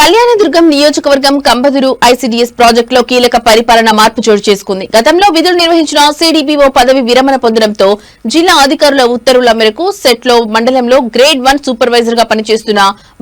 కళ్యాణదుర్గం నియోజకవర్గం కంబదురు ఐసీడీఎస్ ప్రాజెక్టులో కీలక పరిపాలన మార్పు చోటు చేసుకుంది. గతంలో విధులు నిర్వహించిన సిడిపిఓ పదవి విరమణ పొందడంతో జిల్లా అధికారుల ఉత్తర్వుల మేరకు సెట్లో మండలంలో గ్రేడ్ 1 సూపర్వైజర్ గా పనిచేస్తున్న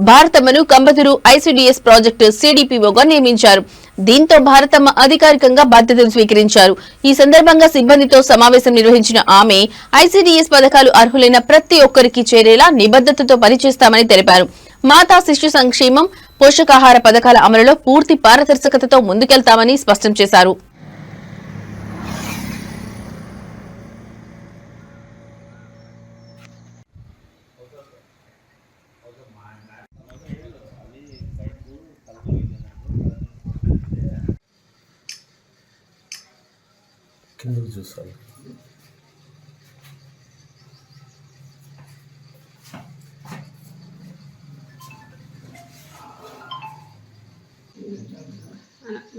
భారతమ్మను కంబదురు ఐసీడీఎస్ ప్రాజెక్టు సిడిపిఓగా నియమించారు. దీంతో భారతమ్మ అధికారికంగా బాధ్యతలు స్వీకరించారు. ఈ సందర్భంగా సిబ్బందితో సమావేశం నిర్వహించిన ఆమె ఐసీడీఎస్ పథకాలు అర్హులైన ప్రతి ఒక్కరికి చేరేలా నిబద్దతతో పనిచేస్తామని తెలిపారు. మాతా శిశు సంక్షేమం, పోషకాహార పథకాల అమలులో పూర్తి పారదర్శకతతో ముందుకెళ్తామని స్పష్టం చేశారు.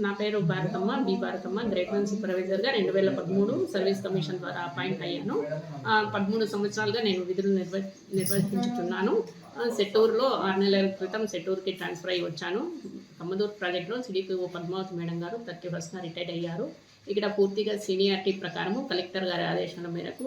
నా పేరు భారతమ్మ, బి భారతమ్మ. గ్రేడ్ 1 సూపర్వైజర్గా 2013 సర్వీస్ కమిషన్ ద్వారా అపాయింట్ అయ్యాను. 13 సంవత్సరాలుగా నేను విధులు నిర్వహించుతున్నాను. సెట్టూరులో 6 నెలల క్రితం సెట్టూరుకి ట్రాన్స్ఫర్ అయ్యి వచ్చాను. కమ్మదూరు ప్రాజెక్టులో సిడిపిఓ పద్మావతి మేడం గారు 31st రిటైర్డ్ అయ్యారు. ఇక్కడ పూర్తిగా సీనియారిటీ ప్రకారము కలెక్టర్ గారి ఆదేశాల మేరకు,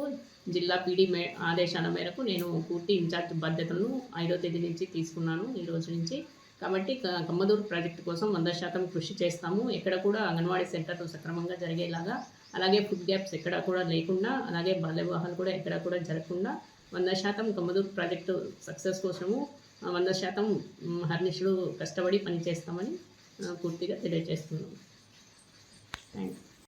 జిల్లా పీడీ ఆదేశాల మేరకు నేను పూర్తి ఇన్ఛార్జ్ బాధ్యతలను 5వ తేదీ నుంచి తీసుకున్నాను, ఈ రోజు నుంచి. కాబట్టి కమ్మదూరు ప్రాజెక్టు కోసం 100% కృషి చేస్తాము. ఎక్కడ కూడా అంగన్వాడీ సెంటర్లు సక్రమంగా జరిగేలాగా, అలాగే ఫుడ్ గ్యాప్స్ ఎక్కడ కూడా లేకుండా, అలాగే బాల్య వివాహాలు కూడా ఎక్కడ కూడా జరగకుండా 100% కమ్మదూరు ప్రాజెక్టు సక్సెస్ కోసము 100% హర్నిషులు కష్టపడి పనిచేస్తామని పూర్తిగా తెలియజేస్తున్నాము. Thank you.